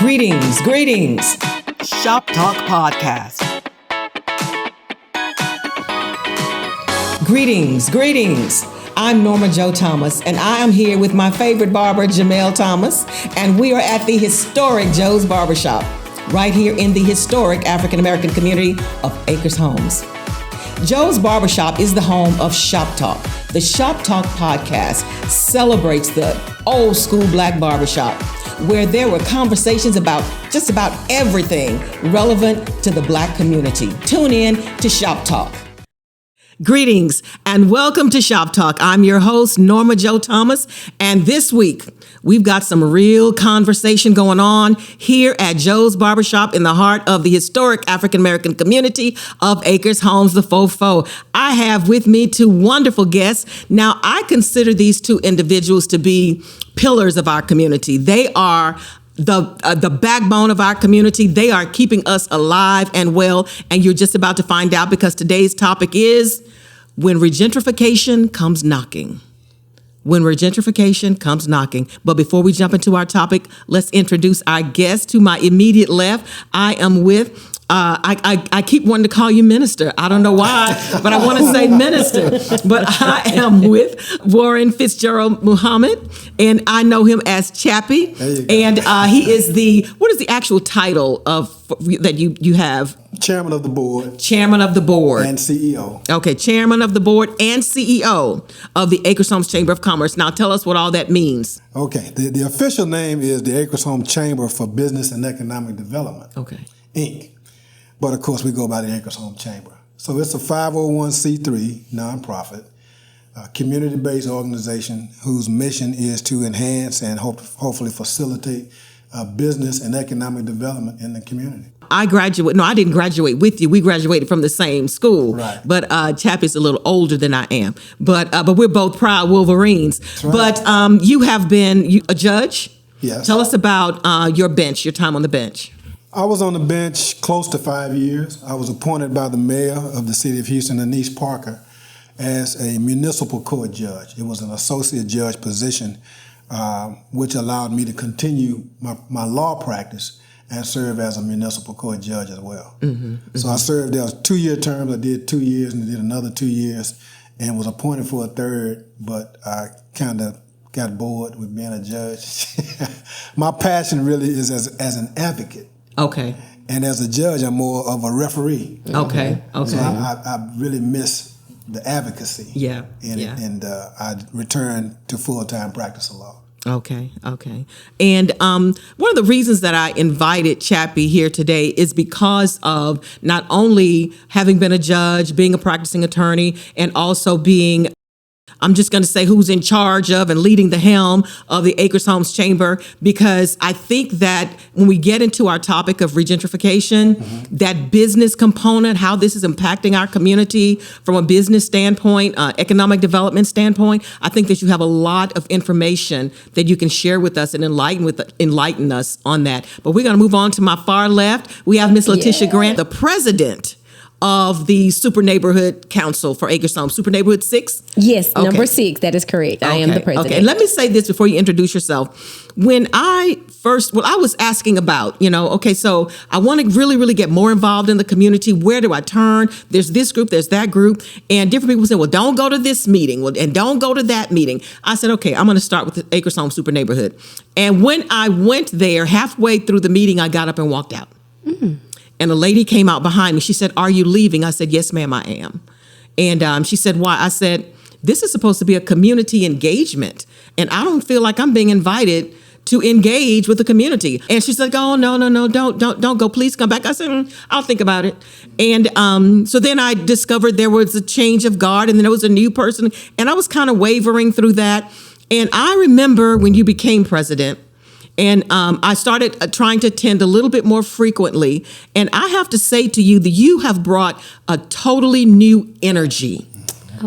Greetings. Shop Talk Podcast. Greetings. I'm Norma Jo Thomas, and I am here with my favorite barber, Jamel Thomas, and we are at the historic Joe's Barbershop, right here in the historic African American community of Acres Homes. Joe's Barbershop is the home of Shop Talk. The Shop Talk podcast celebrates the old school black barbershop, where there were conversations about just about everything relevant to the black community. Tune in to Shop Talk. Greetings and welcome to Shop Talk. I'm your host, Norma Jo Thomas, and this week we've got some real conversation going on here at Joe's Barbershop in the heart of the historic African American community of Acres Homes, the Fofo. I have with me two wonderful guests. Now, I consider these two individuals to be pillars of our community. They are the backbone of our community. They are keeping us alive and well, and you're just about to find out because today's topic is when regentrification comes knocking. When regentrification comes knocking. But before we jump into our topic, let's introduce our guest. To my immediate left, I am with I keep wanting to call you minister. I don't know why, but I want to say minister. But I am with Warren Fitzgerald Muhammad, and I know him as Chappie. And he is what is the actual title that you have? Chairman of the board. Chairman of the board. And CEO. Okay, chairman of the board and CEO of the Acres Homes Chamber of Commerce. Now tell us what all that means. Okay, the official name is the Acres Home Chamber for Business and Economic Development, Inc. But of course, we go by the Acres Home Chamber. So it's a 501c3 nonprofit, community-based organization whose mission is to enhance and hopefully facilitate business and economic development in the community. I didn't graduate with you. We graduated from the same school. Right. But Chappie's a little older than I am. But we're both proud Wolverines. That's right. But you have been a judge? Yes. Tell us about your time on the bench. I was on the bench close to 5 years. I was appointed by the mayor of the city of Houston, Anise Parker, as a municipal court judge. It was an associate judge position, which allowed me to continue my law practice and serve as a municipal court judge as well. So I served there 2-year terms. I did 2 years and did another 2 years and was appointed for a third, but I kind of got bored with being a judge. My passion really is as an advocate. Okay. And as a judge, I'm more of a referee. Okay. So I really miss the advocacy. Yeah. And I returned to full-time practice of law. Okay. And one of the reasons that I invited Chappie here today is because of not only having been a judge, being a practicing attorney, and also being, I'm just going to say, who's in charge of and leading the helm of the Acres Homes Chamber, because I think that when we get into our topic of regentrification, that business component, how this is impacting our community from a business standpoint, economic development standpoint, I think that you have a lot of information that you can share with us and enlighten us on that. But we're going to move on to my far left. We have Miss LaTisha Grant, the president of the Super Neighborhood Council for Acres Homes. Super Neighborhood 6? Yes, number 6. That is correct. I am the president. Okay, let me say this before you introduce yourself. When I was asking about, so I want to really, really get more involved in the community. Where do I turn? There's this group, there's that group. And different people say, well, don't go to this meeting and don't go to that meeting. I said, okay, I'm going to start with the Acres Home Super Neighborhood. And when I went there, halfway through the meeting, I got up and walked out. And a lady came out behind me. She said, are you leaving? I said, yes, ma'am, I am. And she said, why? I said, this is supposed to be a community engagement. And I don't feel like I'm being invited to engage with the community. And she's like, oh, no, don't go. Please come back. I said, I'll think about it. And so then I discovered there was a change of guard and then there was a new person. And I was kind of wavering through that. And I remember when you became president, and I started trying to attend a little bit more frequently. And I have to say to you that you have brought a totally new energy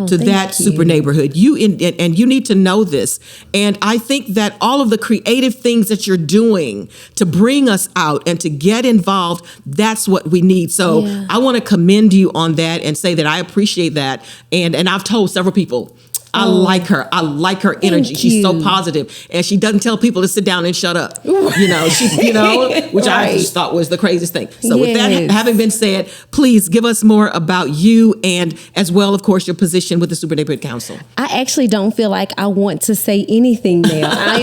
to that super neighborhood. And you need to know this. And I think that all of the creative things that you're doing to bring us out and to get involved, that's what we need. So I want to commend you on that and say that I appreciate that. And I've told several people, I like her. I like her energy. She's so positive, and she doesn't tell people to sit down and shut up. Which I just thought was the craziest thing. So with that having been said, please give us more about you and as well, of course, your position with the Super Neighborhood Council. I actually don't feel like I want to say anything now. I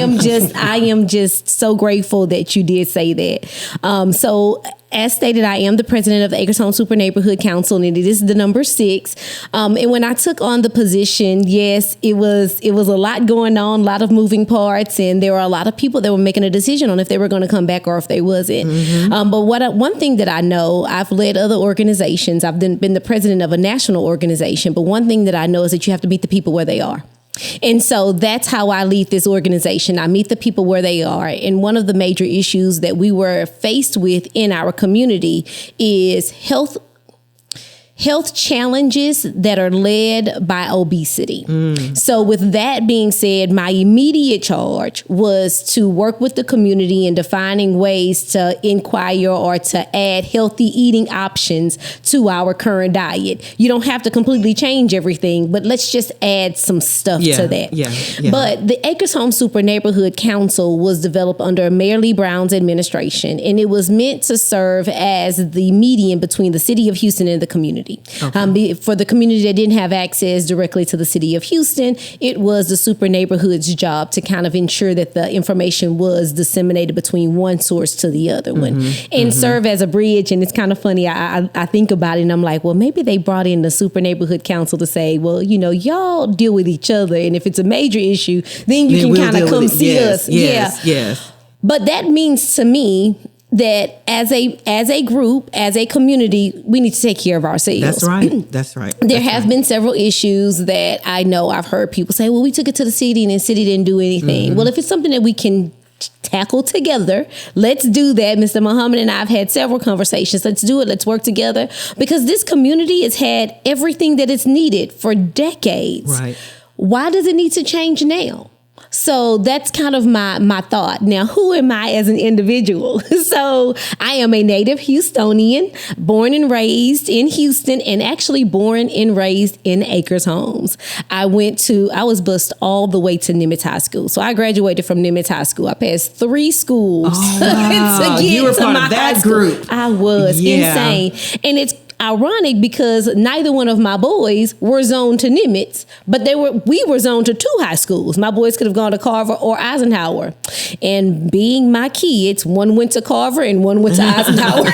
am just so grateful that you did say that. So as stated, I am the president of the Acres Home Super Neighborhood Council, and it is the number 6. And when I took on the position, yes, it was a lot going on, a lot of moving parts, and there were a lot of people that were making a decision on if they were going to come back or if they wasn't. But one thing that I know, I've led other organizations. I've been the president of a national organization, but one thing that I know is that you have to meet the people where they are. And so that's how I lead this organization. I meet the people where they are. And one of the major issues that we were faced with in our community is health challenges that are led by obesity. So with that being said, my immediate charge was to work with the community in defining ways to inquire or to add healthy eating options to our current diet. You don't have to completely change everything, but let's just add some stuff to that. But the Acres Home Super Neighborhood Council was developed under Mayor Lee Brown's administration, and it was meant to serve as the median between the city of Houston and the community. For the community that didn't have access directly to the city of Houston, it was the super neighborhood's job to kind of ensure that the information was disseminated between one source to the other one and serve as a bridge. And it's kind of funny. I think about it and I'm like, well, maybe they brought in the Super Neighborhood Council to say, well, y'all deal with each other. And if it's a major issue, then you can kind of come see us. Yes. But that means to me that as a group, as a community, we need to take care of ourselves. That's right. There have been several issues that I know I've heard people say, well, we took it to the city and the city didn't do anything. Well, if it's something that we can tackle together, let's do that. Mr. Muhammad and I have had several conversations. Let's do it. Let's work together, because this community has had everything that it's needed for decades. Right. Why does it need to change now? So that's kind of my thought. Now, who am I as an individual? So I am a native Houstonian, born and raised in Houston, and actually born and raised in Acres Homes. I was bused all the way to Nimitz High School. So I graduated from Nimitz High School. I passed 3 schools to get you were to part my of that group. I was insane. And it's ironic because neither one of my boys were zoned to Nimitz, but we were zoned to 2 high schools. My boys could have gone to Carver or Eisenhower. And being my kids, one went to Carver and one went to Eisenhower.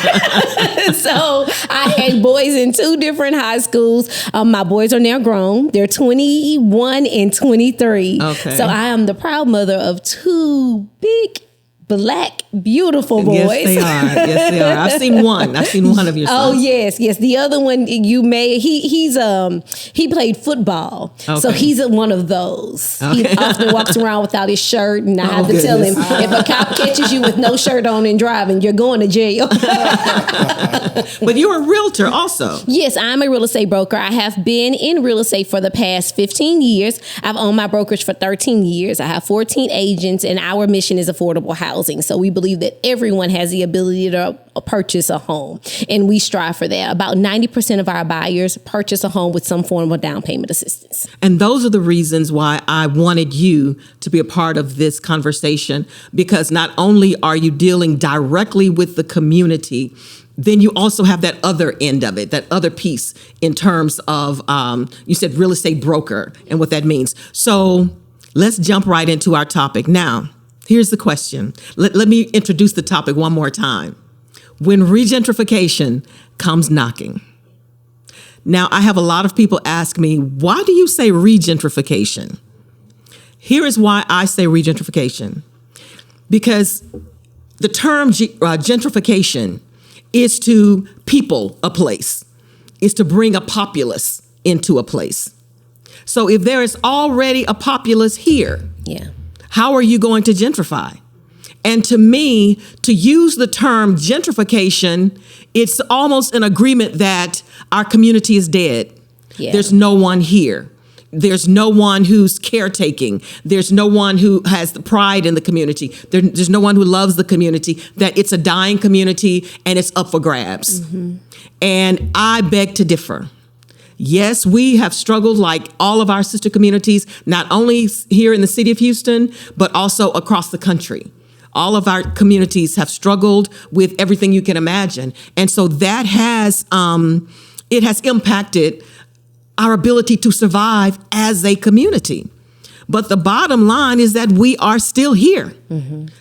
So I had boys in 2 different high schools. My boys are now grown. They're 21 and 23. Okay. So I am the proud mother of 2 big, Black, beautiful boys. Yes, they are. I've seen one of your sons. Oh, yes. The other one, he played football. Okay. So he's one of those. Okay. He often walks around without his shirt, and I have to tell him, if a cop catches you with no shirt on and driving, you're going to jail. But you're a realtor also. Yes, I'm a real estate broker. I have been in real estate for the past 15 years. I've owned my brokerage for 13 years. I have 14 agents, and our mission is affordable housing. So we believe that everyone has the ability to purchase a home, and we strive for that. About 90% of our buyers purchase a home with some form of down payment assistance. And those are the reasons why I wanted you to be a part of this conversation, because not only are you dealing directly with the community, then you also have that other end of it, that other piece in terms of, you said real estate broker and what that means. So let's jump right into our topic now. Here's the question. Let me introduce the topic one more time. When regentrification comes knocking. Now, I have a lot of people ask me, why do you say regentrification? Here is why I say regentrification. Because the term gentrification is to people a place, is to bring a populace into a place. So if there is already a populace here, how are you going to gentrify? And to me, to use the term gentrification, it's almost an agreement that our community is dead. Yeah. There's no one here. There's no one who's caretaking. There's no one who has the pride in the community. There's no one who loves the community, that it's a dying community and it's up for grabs. Mm-hmm. And I beg to differ. Yes, we have struggled like all of our sister communities, not only here in the city of Houston, but also across the country. All of our communities have struggled with everything you can imagine. And so that has, it has impacted our ability to survive as a community. But the bottom line is that we are still here.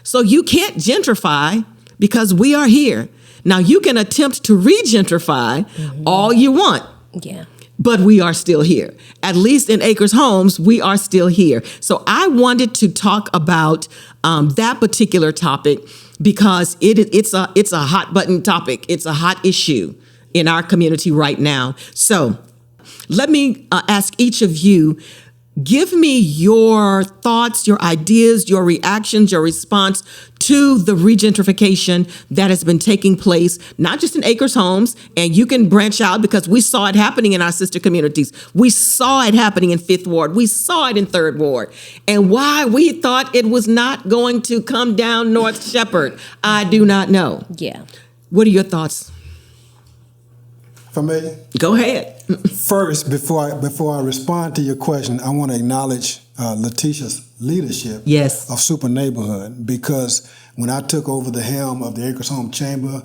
So you can't gentrify because we are here. Now you can attempt to re-gentrify all you want. Yeah. But we are still here. At least in Acres Homes, we are still here. So I wanted to talk about that particular topic because it's a hot button topic. It's a hot issue in our community right now. So let me ask each of you, give me your thoughts, your ideas, your reactions, your response to the regentrification that has been taking place, not just in Acres Homes, and you can branch out because we saw it happening in our sister communities. We saw it happening in 5th Ward. We saw it in 3rd Ward. And why we thought it was not going to come down North Shepherd, I do not know. Yeah. What are your thoughts? If I may? Go ahead. First, before I respond to your question, I want to acknowledge LaTisha's leadership of Super Neighborhood, because when I took over the helm of the Acres Home Chamber,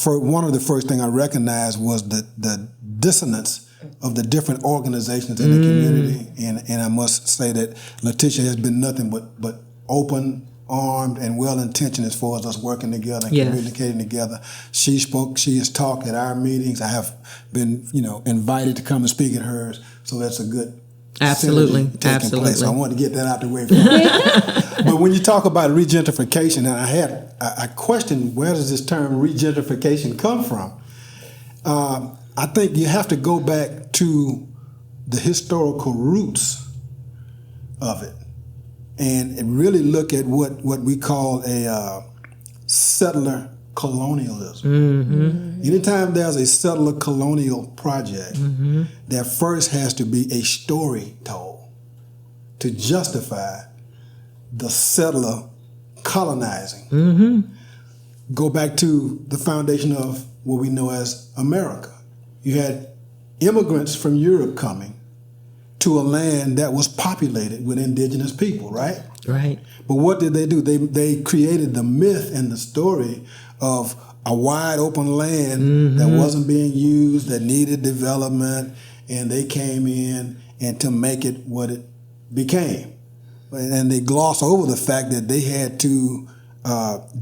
one of the first things I recognized was the dissonance of the different organizations in the community, and I must say that LaTisha has been nothing but open, armed, and well-intentioned as far as us working together and communicating together. She has talked at our meetings. I have been, invited to come and speak at hers. So that's a good synergy taking place. So I wanted to get that out the way. But when you talk about regentrification, and I questioned, where does this term regentrification come from? I think you have to go back to the historical roots of it. And really look at what we call a settler colonialism. Anytime there's a settler colonial project, there first has to be a story told to justify the settler colonizing. Go back to the foundation of what we know as America. You had immigrants from Europe coming to a land that was populated with indigenous people, right? Right. But what did they do? They created the myth and the story of a wide open land that wasn't being used, that needed development, and they came in and to make it what it became. And they gloss over the fact that they had to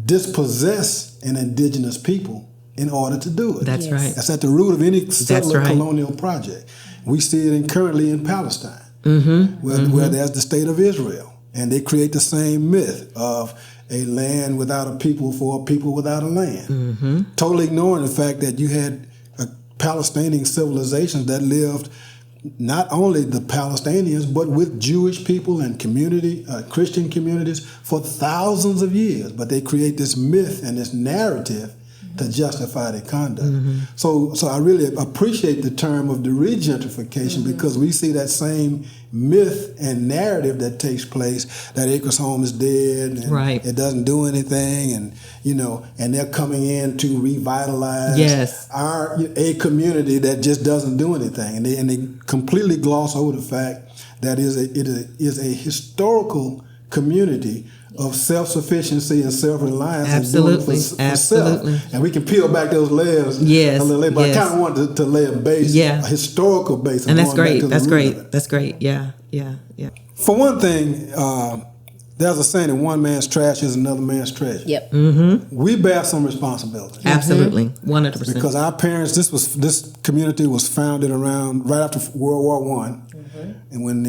dispossess an indigenous people in order to do it. That's right. That's at the root of any settler colonial project. We see it currently in Palestine, where there's the state of Israel. And they create the same myth of a land without a people for a people without a land. Totally ignoring the fact that you had Palestinian civilizations that lived, not only the Palestinians, but with Jewish people and Christian communities for thousands of years. But they create this myth and this narrative to justify their conduct. So I really appreciate the term of the regentrification because we see that same myth and narrative that takes place, that Acres Home is dead and it doesn't do anything, and and they're coming in to revitalize a community that just doesn't do anything, and they completely gloss over the fact that it is a historical community of self-sufficiency and self-reliance. Absolutely. Self. And we can peel back those layers a little bit, but I kind of wanted to lay a base, a historical base. And that's great. That's great. Yeah. For one thing, there's a saying that one man's trash is another man's treasure. Yep. We bear some responsibility. Absolutely. 100%. Because our parents, this community was founded right after World War I. And when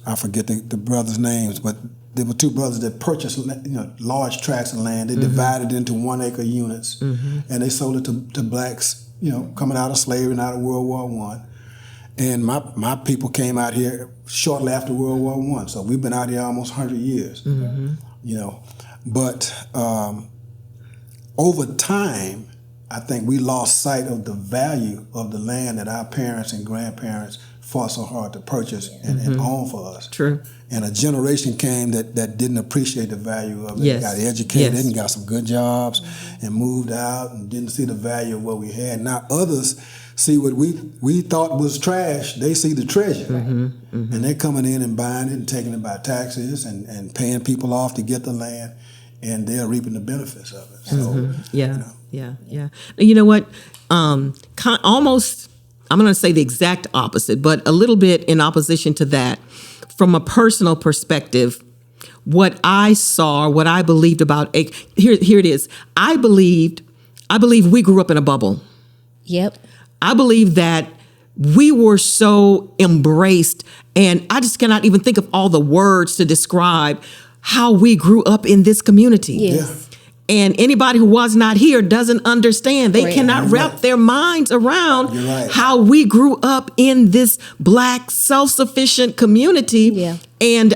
I forget the brothers' names, but there were two brothers that purchased large tracts of land. They divided it into 1 acre units, and they sold it to blacks, coming out of slavery and out of World War I. And my people came out here shortly after World War I, so we've been out here almost 100 years. But over time, I think we lost sight of the value of the land that our parents and grandparents fought so hard to purchase and own for us. True. And a generation came that didn't appreciate the value of it. They got educated and got some good jobs and moved out and didn't see the value of what we had. Now others see what we thought was trash, they see the treasure. And they're coming in and buying it and taking it by taxes and paying people off to get the land, and they're reaping the benefits of it. So, yeah. You know what? Almost, I'm going to say the exact opposite, but a little bit in opposition to that, from a personal perspective, what I saw, what I believed about here it is. I believe we grew up in a bubble. Yep. I believe that we were so embraced, and I just cannot even think of all the words to describe how we grew up in this community. Yes. And anybody who was not here doesn't understand. They Right. cannot wrap their minds around You're right. how we grew up in this Black self-sufficient community. Yeah. And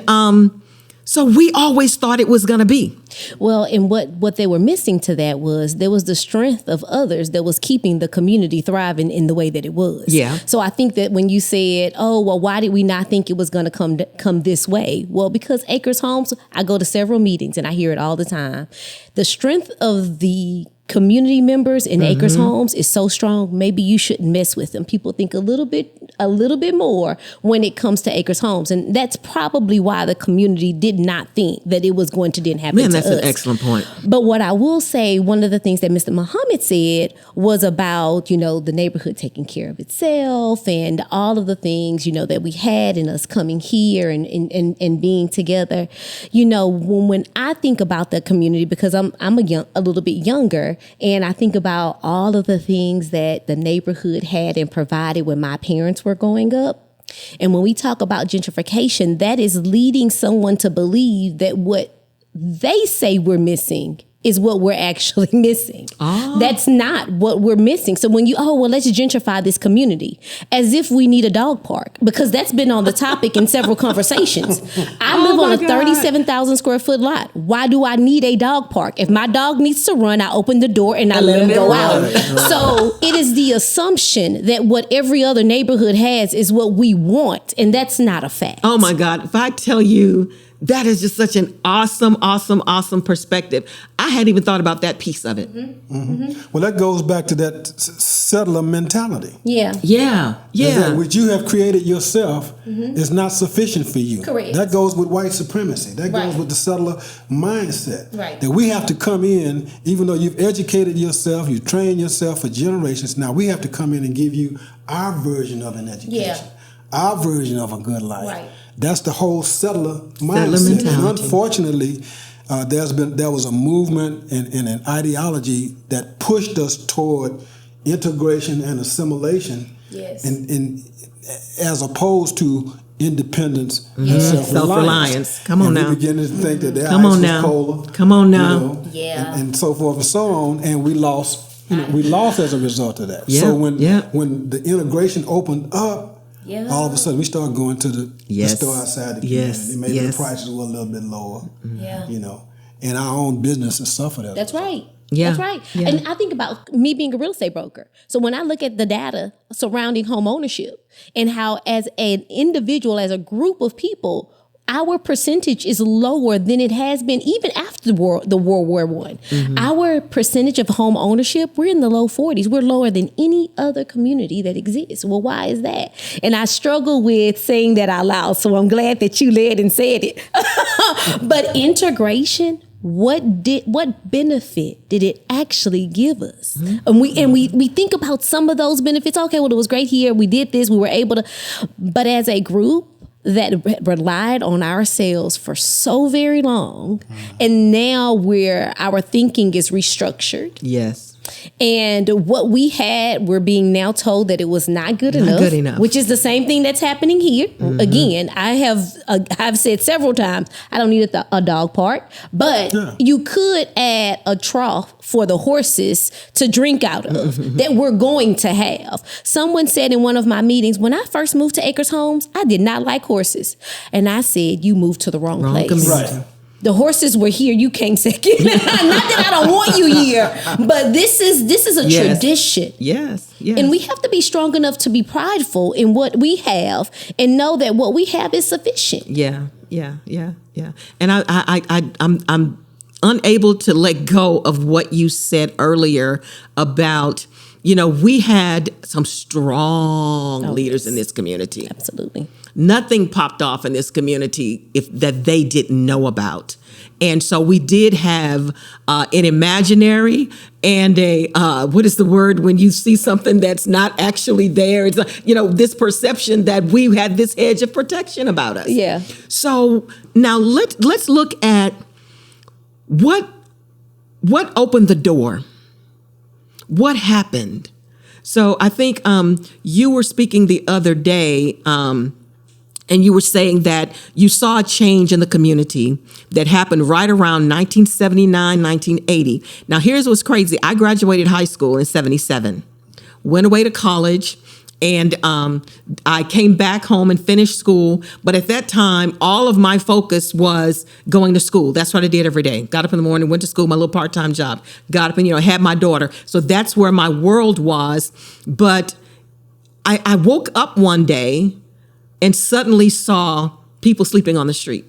so we always thought it was going to be. Well, and what they were missing to that was there was the strength of others that was keeping the community thriving in the way that it was. Yeah. So I think that when you said, oh, well, why did we not think it was going to come this way? Well, because Acres Homes, I go to several meetings and I hear it all the time. The strength of the community members in Acres Homes is so strong, maybe you shouldn't mess with them. People think a little bit more when it comes to Acres Homes. And that's probably why the community did not think that it was going to then happen to us. Man, that's an excellent point. But what I will say, one of the things that Mr. Muhammad said was about, the neighborhood taking care of itself and all of the things, that we had in us coming here and being together. When I think about the community, because I'm a little bit younger, and I think about all of the things that the neighborhood had and provided when my parents were growing up. And when we talk about gentrification, that is leading someone to believe that what they say we're missing is what we're actually missing. Oh. That's not what we're missing. So when let's gentrify this community, as if we need a dog park, because that's been on the topic in several conversations. I live on a 37,000 square foot lot. Why do I need a dog park? If my dog needs to run, I open the door and I let him go out. So it is the assumption that what every other neighborhood has is what we want, and that's not a fact. Oh my God. If I tell you, that is just such an awesome perspective. I hadn't even thought about that piece of it. Well, that goes back to that settler mentality. Yeah. Yeah. Which you have created yourself is not sufficient for you. Correct. That goes with white supremacy. That goes with the settler mindset. Right. That we have to come in, even though you've educated yourself, you've trained yourself for generations, now we have to come in and give you our version of an education, our version of a good life. Right. That's the whole settler mindset. And unfortunately, there was a movement and an ideology that pushed us toward integration and assimilation, and as opposed to independence and self-reliance. Come on now. We began to think that their ice was colder. Come on now. And so forth and so on, and we lost. We lost as a result of that. Yeah. So when the integration opened up, all of a sudden we started going to the store outside the community. Maybe the prices were a little bit lower. And our own businesses suffered as That's right. Yeah. That's right. Yeah. And I think about me being a real estate broker. So when I look at the data surrounding home ownership and how as an individual, as a group of people, our percentage is lower than it has been even after the World War I. Our percentage of home ownership, we're in the low 40s. We're lower than any other community that exists. Well, why is that? And I struggle with saying that out loud, so I'm glad that you led and said it. But integration, what benefit did it actually give us? And we think about some of those benefits. Okay, well, it was great here. We did this. We were able to. But as a group that relied on ourselves for so very long, and now our thinking is restructured. Yes. And what we had, we're being now told that it was not good enough, which is the same thing that's happening here. Again, I've said several times, I don't need a dog park, but you could add a trough for the horses to drink out of that we're going to have. Someone said in one of my meetings, when I first moved to Acres Homes, I did not like horses. And I said, you moved to the wrong place. Right. The horses were here. You came second. Not that I don't want you here, but this is a tradition. Yes. And we have to be strong enough to be prideful in what we have and know that what we have is sufficient. Yeah. And I'm unable to let go of what you said earlier about we had some strong leaders in this community. Absolutely. Nothing popped off in this community that they didn't know about. And so we did have an imaginary and a, what is the word when you see something that's not actually there? It's, this perception that we had this hedge of protection about us. Yeah. So now let's look at what opened the door. What happened? So I think you were speaking the other day, and you were saying that you saw a change in the community that happened right around 1979, 1980. Now, here's what's crazy. I graduated high school in 77, went away to college, and I came back home and finished school. But at that time, all of my focus was going to school. That's what I did every day. Got up in the morning, went to school, my little part-time job. Got up and, had my daughter. So that's where my world was. But I woke up one day and suddenly saw people sleeping on the street.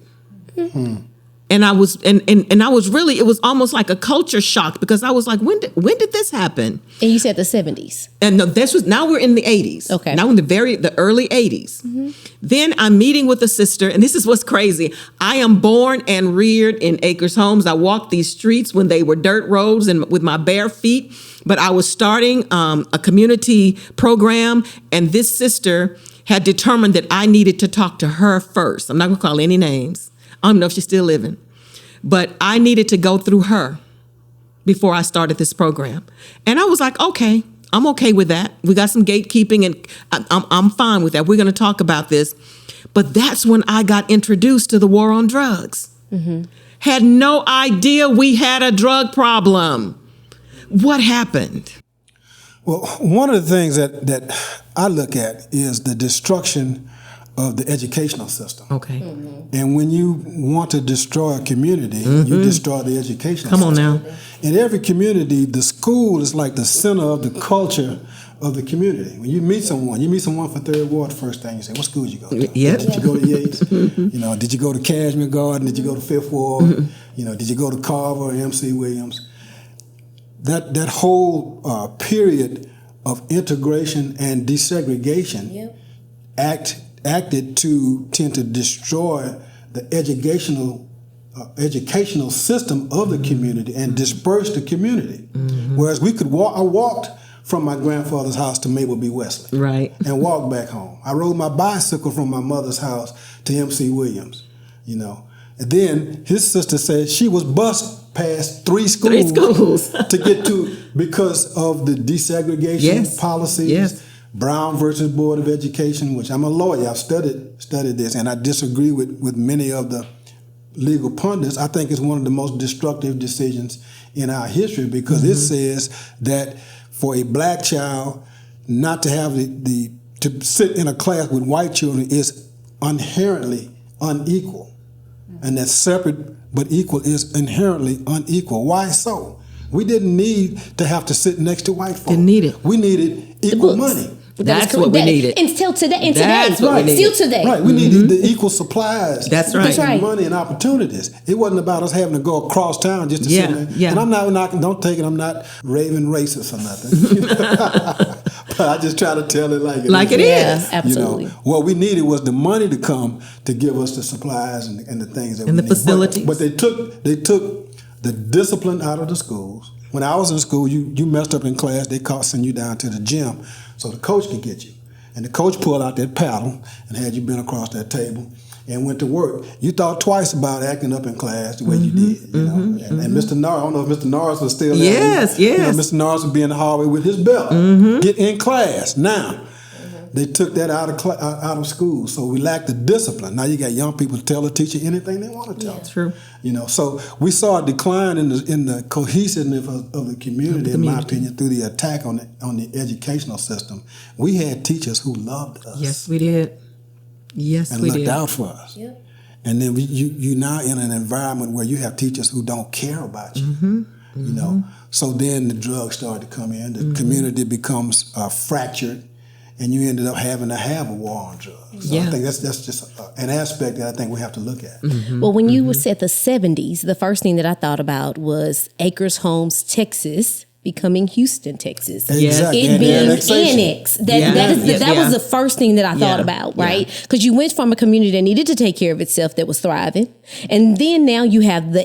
Mm-hmm. And I was and I was really, it was almost like a culture shock, because I was like, when did this happen? And you said the 70s. And no, now we're in the 80s. Okay. Now in the early 80s. Mm-hmm. Then I'm meeting with a sister, and this is what's crazy. I am born and reared in Acres Homes. I walked these streets when they were dirt roads and with my bare feet. But I was starting a community program, and this sister had determined that I needed to talk to her first. I'm not going to call any names. I don't know if she's still living. But I needed to go through her before I started this program. And I was like, okay, I'm okay with that. We got some gatekeeping, and I'm fine with that. We're going to talk about this. But that's when I got introduced to the war on drugs. Mm-hmm. Had no idea we had a drug problem. What happened? Well, one of the things that I look at is the destruction of the educational system. Okay. Mm-hmm. And when you want to destroy a community, you destroy the educational Come system. on now. In every community, the school is like the center of the culture of the community. When you meet someone for Third Ward, the first thing you say, what school did you go to? Yep. Did you go to Yates? Did you go to Cashmere Garden? Did you go to Fifth Ward? Did you go to Carver or MC Williams? That whole period of integration and desegregation acted to tend to destroy the educational system of the community and disperse the community. Mm-hmm. Whereas I walked from my grandfather's house to Mabel B. Wesley, right, and walked back home. I rode my bicycle from my mother's house to MC Williams, And then his sister said she was bused past three schools to get to, because of the desegregation policies. Yes. Brown versus Board of Education, which I'm a lawyer. I've studied this, and I disagree with many of the legal pundits. I think it's one of the most destructive decisions in our history, because it says that for a black child not to have to sit in a class with white children is inherently unequal, and that separate but equal is inherently unequal. Why so? We didn't need to have to sit next to white folks. Didn't need it. We needed equal money. That's what we needed. Until today. That's what we needed. Still today. Right. We needed the equal supplies. That's right. And money and opportunities. It wasn't about us having to go across town just to sit there. Yeah. And I'm not, don't take it, I'm not raving racist or nothing. But I just try to tell it like it is. Yeah, absolutely. What we needed was the money to come to give us the supplies and the things that we and the need. facilities. But they took the discipline out of the schools. When I was in school, you messed up in class, they send you down to the gym so the coach could get you. And the coach pulled out that paddle and had you been across that table and went to work. You thought twice about acting up in class the way you did, And Mr. Norris, I don't know if Mr. Norris was still there. Yes. Mr. Norris would be in the hallway with his belt. Get in class. Now, they took that out of school, so we lacked the discipline. Now you got young people to tell a teacher anything they want to tell. That's true. So we saw a decline in the cohesiveness of the community, in my opinion, through the attack on the educational system. We had teachers who loved us. Yes, we did. And looked out for us. Yep. And then you now in an environment where you have teachers who don't care about you. So then the drugs started to come in. The community becomes fractured. And you ended up having to have a war on drugs. So I think that's just an aspect that I think we have to look at. Well, when you said the 70s, the first thing that I thought about was Acres Homes, Texas, becoming Houston, Texas. Exactly. It And being annexation. annexed. That was the first thing that I thought about, right? Because you went from a community that needed to take care of itself that was thriving. And then now you have the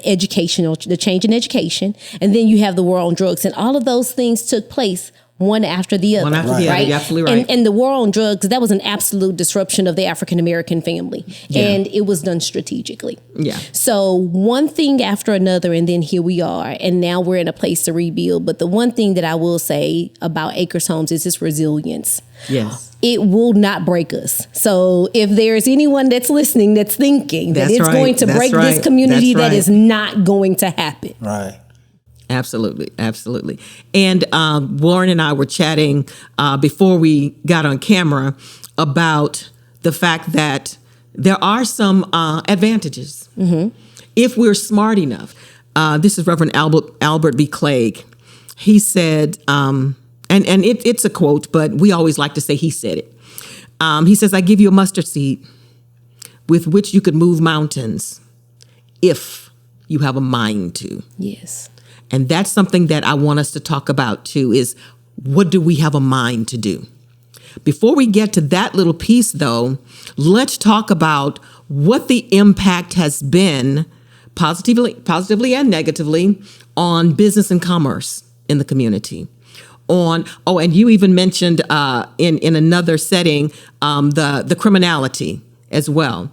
change in education. And then you have the war on drugs. And all of those things took place one after the other. One after the other, you're absolutely right. And the war on drugs, that was an absolute disruption of the African-American family. Yeah. And it was done strategically. Yeah. So one thing after another, and then here we are. And now we're in a place to rebuild. But the one thing that I will say about Acres Homes is its resilience. Yes. It will not break us. So if there's anyone that's listening that's thinking that it's going to break this community, that is not going to happen. Right. Absolutely. Absolutely. And Warren and I were chatting before we got on camera about the fact that there are some advantages if we're smart enough. This is Reverend Albert B. Clegg. He said, and it's a quote, but we always like to say he said it. He says, I give you a mustard seed with which you could move mountains if you have a mind to. Yes. And that's something that I want us to talk about too, is what do we have a mind to do? Before we get to that little piece though, let's talk about what the impact has been positively and negatively on business and commerce in the community. And you even mentioned in another setting, the criminality as well,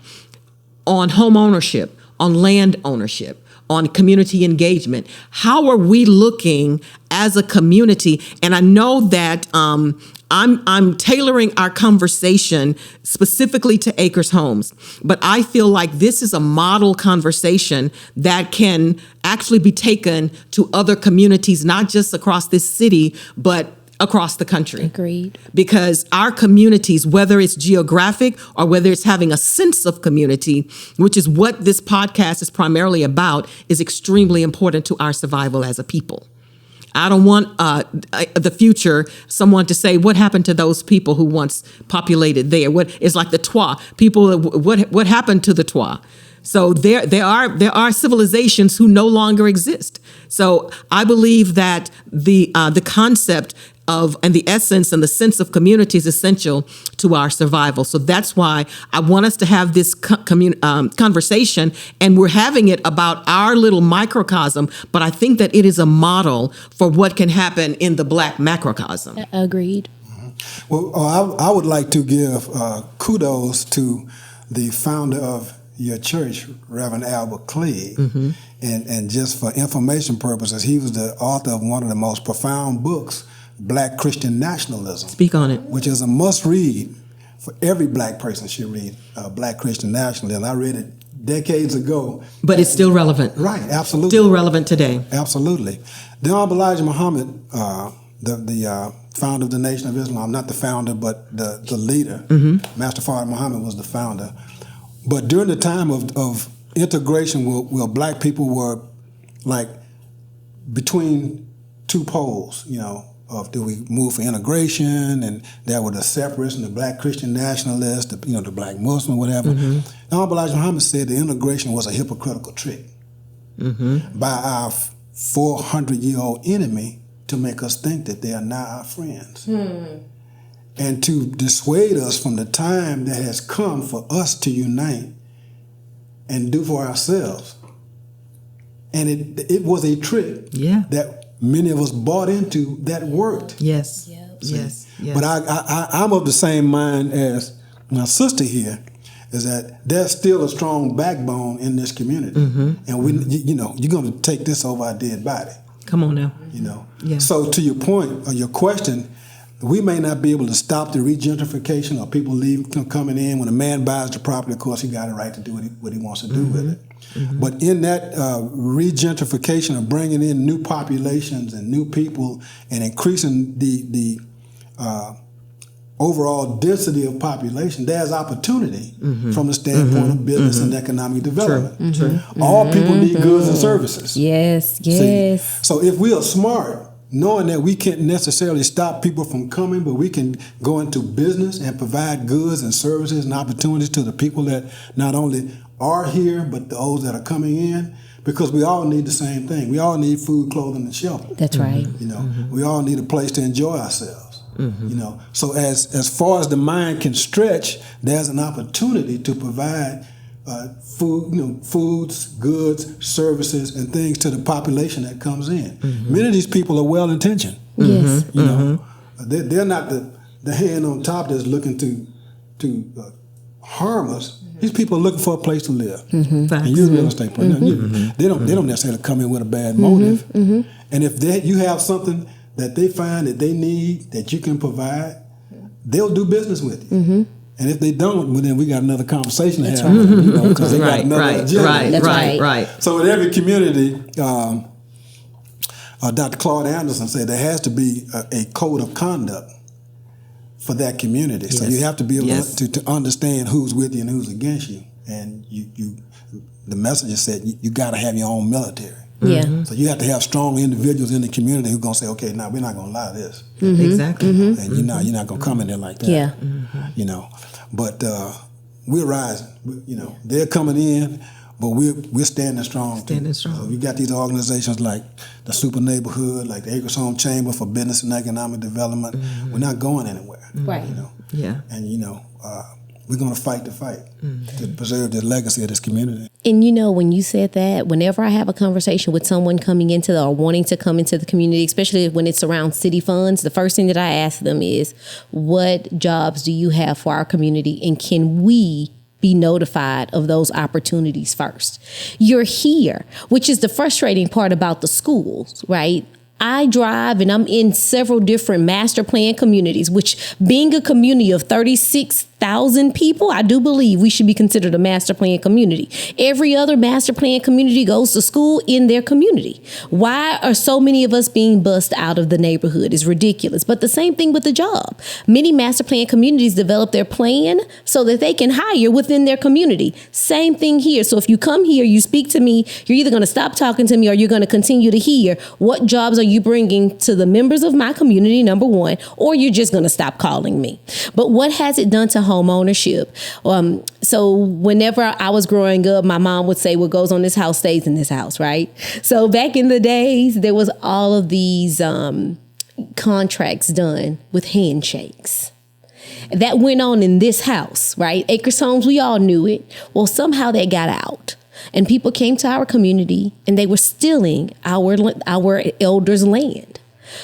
on home ownership, on land ownership, on community engagement. How are we looking as a community? And I know that I'm tailoring our conversation specifically to Acres Homes, but I feel like this is a model conversation that can actually be taken to other communities, not just across this city, but across the country. Agreed. Because our communities, whether it's geographic or whether it's having a sense of community, which is what this podcast is primarily about, is extremely important to our survival as a people. I don't want the future someone to say, what happened to those people who once populated there? It's like the Twa people. What happened to the Twa? So there are civilizations who no longer exist. So I believe that the concept of and the essence and the sense of community is essential to our survival. So that's why I want us to have this conversation, and we're having it about our little microcosm, but I think that it is a model for what can happen in the Black macrocosm. Agreed. Well, I would like to give kudos to the founder of your church, Reverend Albert Clegg. And just for information purposes, he was the author of one of the most profound books, Black Christian Nationalism. Speak on it. Which is a must-read for every Black person should read, Black Christian Nationalism. I read it decades ago. But it's still relevant. Right, absolutely. Still relevant today. Absolutely. The Honorable Elijah Muhammad, the founder of the Nation of Islam, not the founder, but the leader, Master Fard Muhammad was the founder. But during the time of integration where Black people were like between two poles, of do we move for integration, and there were the separatists and the Black Christian nationalists, the Black Muslim, whatever. Honorable Elijah Muhammad said the integration was a hypocritical trick by our 400-year-old enemy to make us think that they are now our friends. And to dissuade us from the time that has come for us to unite and do for ourselves. And it was a trick that many of us bought into that worked. Yes. Yep. Yes. But I'm of the same mind as my sister here, is that there's still a strong backbone in this community. And you're going to take this over our dead body. Come on now. Yeah. So to your point or your question, we may not be able to stop the regentrification or people coming in. When a man buys the property, of course, he got a right to do what he wants to do with it. But in that regentrification of bringing in new populations and new people and increasing the overall density of population, there's opportunity from the standpoint of business and economic development. True. All people need goods and services. Yes. See? So if we are smart, knowing that we can't necessarily stop people from coming, but we can go into business and provide goods and services and opportunities to the people that not only are here, but those that are coming in, because we all need the same thing. We all need food, clothing, and shelter. That's right. You know, we all need a place to enjoy ourselves. You know, so as far as the mind can stretch, there's an opportunity to provide food, you know, foods, goods, services, and things to the population that comes in. Many of these people are well intentioned. Yes. You know, they're not the hand on top that's looking to harm us. These people are looking for a place to live. And you're a real estate person. They don't necessarily come in with a bad motive. And if you have something that they find that they need that you can provide, they'll do business with you. And if they don't, well, then we got another conversation to have. You know, because they got another agenda. Right. So in every community, Dr. Claude Anderson said there has to be a code of conduct for that community. So you have to be able to understand who's with you and who's against you. And the messenger said you got to have your own military. So you have to have strong individuals in the community who are going to say, okay, now we're not going to allow this. Exactly. And you're not going to come in there like that. You know, but we're rising. You know, they're coming in, but we're standing strong. So we got these organizations like the Super Neighborhood, like the Acres Home Chamber for Business and Economic Development. We're not going anywhere. Right. You know. And you know, we're going to fight the fight to preserve the legacy of this community. And you know, when you said that, whenever I have a conversation with someone coming into or wanting to come into the community, especially when it's around city funds, the first thing that I ask them is, what jobs do you have for our community, and can we be notified of those opportunities first? You're here, which is the frustrating part about the schools, right? I drive and I'm in several different master plan communities, which being a community of 36,000 people, I do believe we should be considered a master plan community. Every other master plan community goes to school in their community. Why are so many of us being bussed out of the neighborhood? Is ridiculous. But the same thing with the job. Many master plan communities develop their plan so that they can hire within their community. Same thing here. So if you come here, you speak to me, you're either going to stop talking to me or you're going to continue to hear what jobs are you bringing to the members of my community, number one, or you're just going to stop calling me. But what has it done to home ownership? So whenever I was growing up, my mom would say, what goes on this house stays in this house, right? So back in the days, there was all of these contracts done with handshakes. That went on in this house, right? Acres Homes, we all knew it. Well, somehow that got out. And people came to our community and they were stealing our elders' land.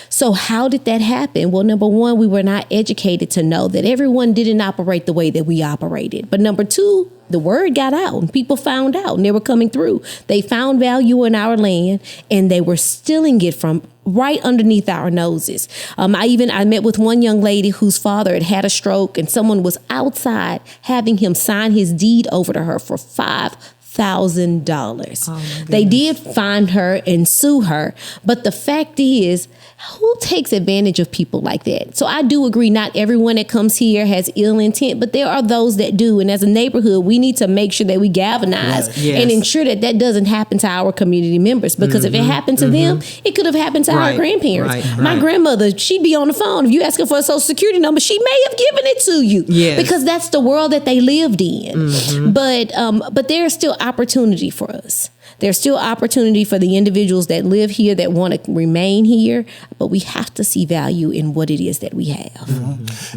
So how did that happen? Well, number one, we were not educated to know that everyone didn't operate the way that we operated. But number two, the word got out and people found out and they were coming through. They found value in our land and they were stealing it from right underneath our noses. I met with one young lady whose father had had a stroke and someone was outside having him sign his deed over to her for $5,000. They did find her and sue her, but the fact is, who takes advantage of people like that? So I do agree, not everyone that comes here has ill intent, but there are those that do. And as a neighborhood, we need to make sure that we galvanize and ensure that that doesn't happen to our community members. Because if it happened to them, it could have happened to our grandparents. My grandmother, she'd be on the phone. If you ask her for a social security number, she may have given it to you because that's the world that they lived in. But there's still opportunity for us. There's still opportunity for the individuals that live here that want to remain here, but we have to see value in what it is that we have.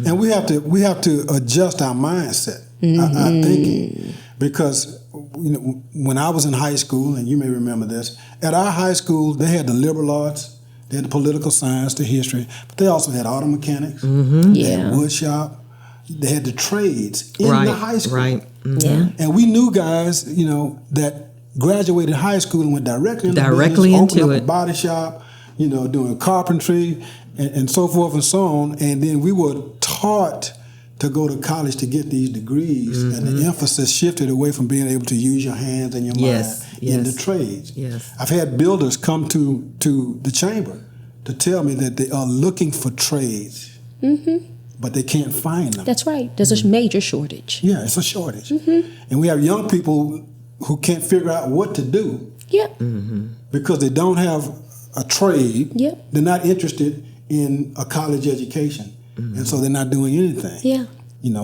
And we have to adjust our mindset, our thinking, because when I was in high school, and you may remember this, at our high school they had the liberal arts, they had the political science, the history, but they also had auto mechanics, they had wood shop, they had the trades in the high school. And we knew guys, that graduated high school and went directly into opened up a body shop, doing carpentry and so forth and so on. And then we were taught to go to college to get these degrees, and the emphasis shifted away from being able to use your hands and your mind in the trades. I've had builders come to the chamber to tell me that they are looking for trades, but they can't find them. That's right. There's a major shortage. Yeah, it's a shortage. And we have young people who can't figure out what to do because they don't have a trade. They're not interested in a college education, and so they're not doing anything.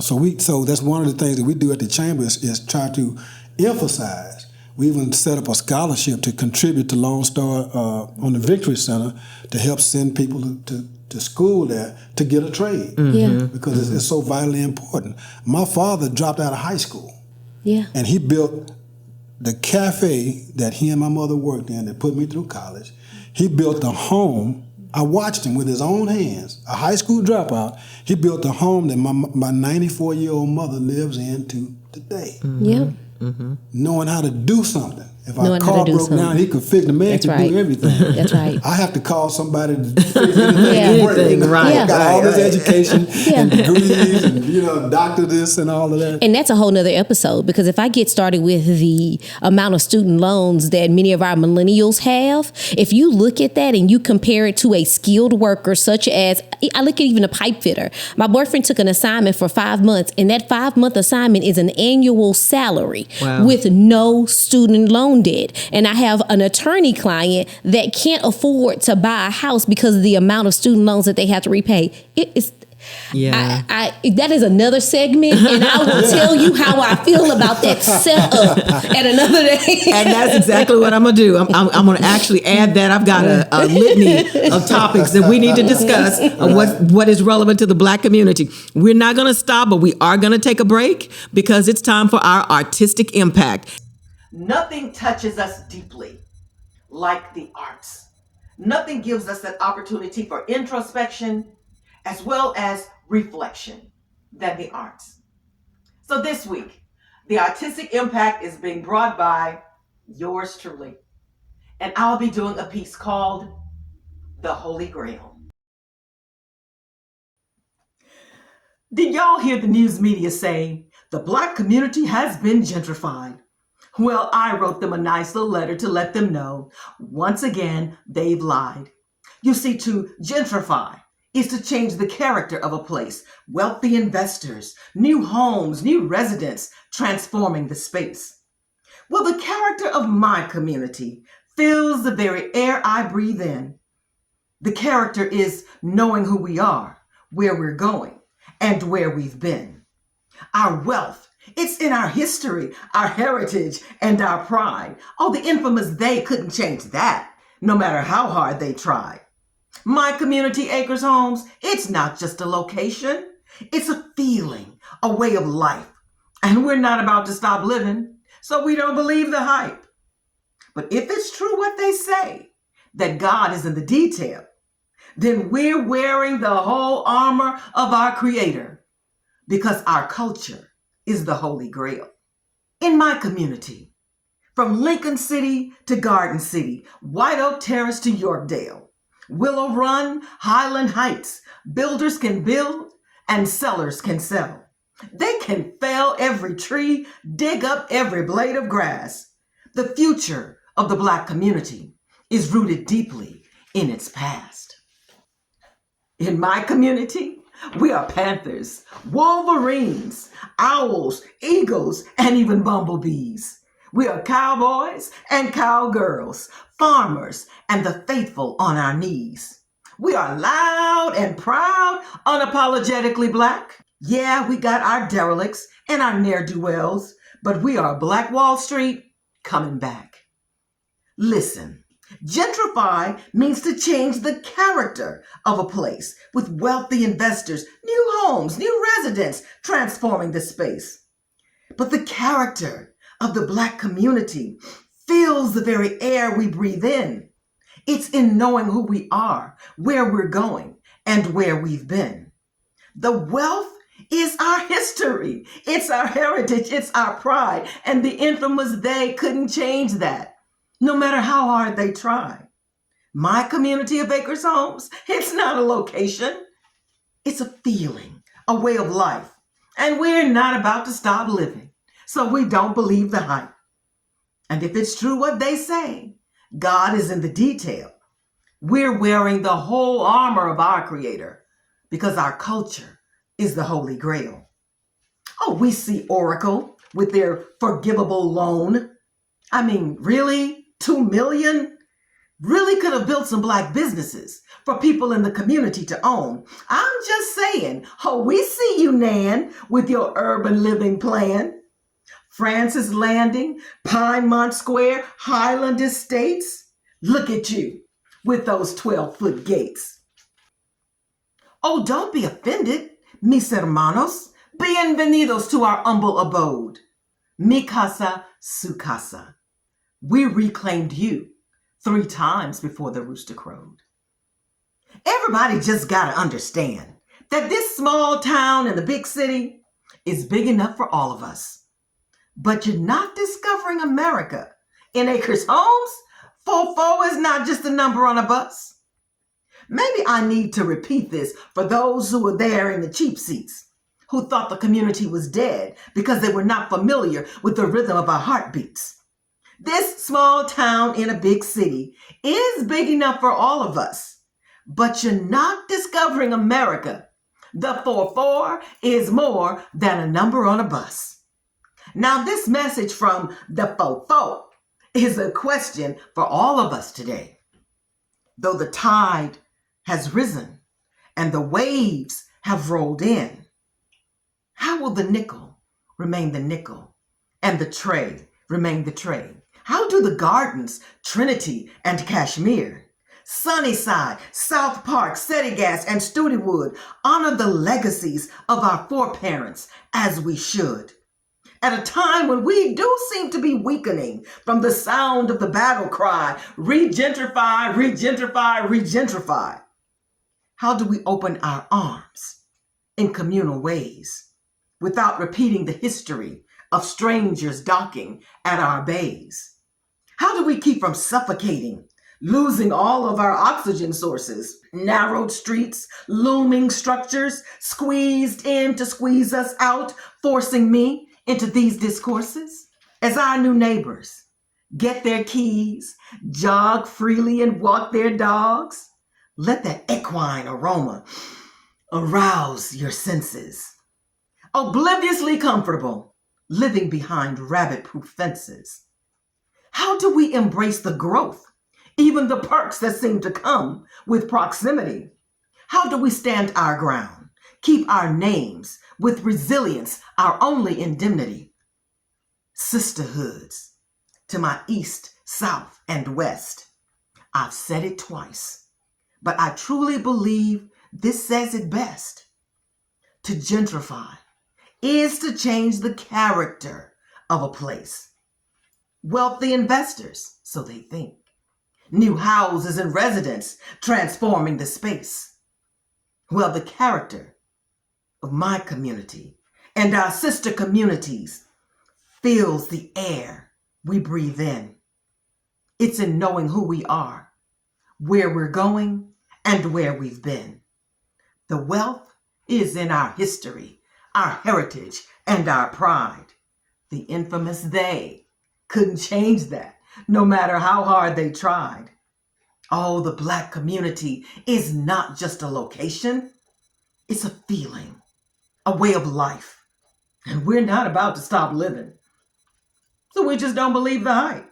So that's one of the things that we do at the chamber is try to emphasize. We even set up a scholarship to contribute to Lone Star on the Victory Center to help send people to school there to get a trade. Because it's so vitally important. My father dropped out of high school. And he built the cafe that he and my mother worked in that put me through college. He built a home. I watched him with his own hands, a high school dropout. He built a home that my 94-year-old mother lives in to today. Knowing how to do something. If our car broke down, he could fix the man could do everything. That's right. I have to call somebody to fix anything. Right. Got all this education and degrees and doctor this and all of that. And that's a whole nother episode, because if I get started with the amount of student loans that many of our millennials have, if you look at that and you compare it to a skilled worker such as, I look at even a pipe fitter. My boyfriend took an assignment for 5 months, and that 5-month assignment is an annual salary with no student loan debt. And I have an attorney client that can't afford to buy a house because of the amount of student loans that they have to repay. It is that is another segment, and I will tell you how I feel about that setup at another day. And that's exactly what I'm going to do. I'm going to actually add that. I've got a litany of topics that we need to discuss of what is relevant to the Black community. We're not going to stop, but we are going to take a break because it's time for our artistic impact. Nothing touches us deeply like the arts. Nothing gives us that opportunity for introspection as well as reflection than the arts. So this week, the artistic impact is being brought by yours truly. And I'll be doing a piece called The Holy Grail. Did y'all hear the news media say the Black community has been gentrified? Well, I wrote them a nice little letter to let them know, once again, they've lied. You see, to gentrify is to change the character of a place. Wealthy investors, new homes, new residents, transforming the space. Well, the character of my community fills the very air I breathe in. The character is knowing who we are, where we're going, and where we've been. Our wealth, it's in our history, our heritage, and our pride. Oh, the infamous they couldn't change that, no matter how hard they tried. My community, Acres Homes, it's not just a location. It's a feeling, a way of life. And we're not about to stop living, so we don't believe the hype. But if it's true what they say, that God is in the detail, then we're wearing the whole armor of our Creator, because our culture is the Holy Grail. In my community, from Lincoln City to Garden City, White Oak Terrace to Yorkdale, Willow Run, Highland Heights, builders can build and sellers can sell. They can fell every tree, dig up every blade of grass. The future of the Black community is rooted deeply in its past. In my community, we are panthers, wolverines, owls, eagles, and even bumblebees. We are cowboys and cowgirls, farmers, and the faithful on our knees. We are loud and proud, unapologetically Black. Yeah, we got our derelicts and our ne'er-do-wells, but we are Black Wall Street coming back. Listen, gentrify means to change the character of a place with wealthy investors, new homes, new residents, transforming the space. But the character of the Black community fills the very air we breathe in. It's in knowing who we are, where we're going, and where we've been. The wealth is our history. It's our heritage. It's our pride. And the infamous they couldn't change that, no matter how hard they try. My community of Acres Homes, it's not a location. It's a feeling, a way of life. And we're not about to stop living, so we don't believe the hype. And if it's true what they say, God is in the detail. We're wearing the whole armor of our Creator because our culture is the Holy Grail. Oh, we see Oracle with their forgivable loan. I mean, really? $2 million? Really could have built some Black businesses for people in the community to own. I'm just saying, oh, we see you, Nan, with your urban living plan. Francis Landing, Pinemont Square, Highland Estates. Look at you with those 12-foot gates. Oh, don't be offended, mis hermanos. Bienvenidos to our humble abode. Mi casa, su casa. We reclaimed you 3 times before the rooster crowed. Everybody just gotta understand that this small town in the big city is big enough for all of us. But you're not discovering America. In Acres Homes, 44 is not just a number on a bus. Maybe I need to repeat this for those who were there in the cheap seats, who thought the community was dead because they were not familiar with the rhythm of our heartbeats. This small town in a big city is big enough for all of us, but you're not discovering America. The 44 is more than a number on a bus. Now, this message from the 44 is a question for all of us today. Though the tide has risen and the waves have rolled in, how will the nickel remain the nickel and the tray remain the tray? How do the gardens, Trinity and Kashmir, Sunnyside, South Park, Settigas, and Studewood honor the legacies of our foreparents as we should? At a time when we do seem to be weakening from the sound of the battle cry, regentrify, regentrify, regentrify. How do we open our arms in communal ways without repeating the history of strangers docking at our bays? How do we keep from suffocating, losing all of our oxygen sources, narrowed streets, looming structures, squeezed in to squeeze us out, forcing me into these discourses? As our new neighbors get their keys, jog freely and walk their dogs, let that equine aroma arouse your senses. Obliviously comfortable, living behind rabbit-proof fences. How do we embrace the growth, even the perks that seem to come with proximity? How do we stand our ground, keep our names with resilience, our only indemnity? Sisterhoods to my east, south, and west. I've said it twice, but I truly believe this says it best. To gentrify is to change the character of a place. Wealthy investors, so they think. New houses and residents transforming the space. Well, the character of my community and our sister communities fills the air we breathe in. It's in knowing who we are, where we're going, and where we've been. The wealth is in our history, our heritage, and our pride. The infamous they couldn't change that, no matter how hard they tried. Oh, the Black community is not just a location. It's a feeling, a way of life. And we're not about to stop living. So we just don't believe the hype.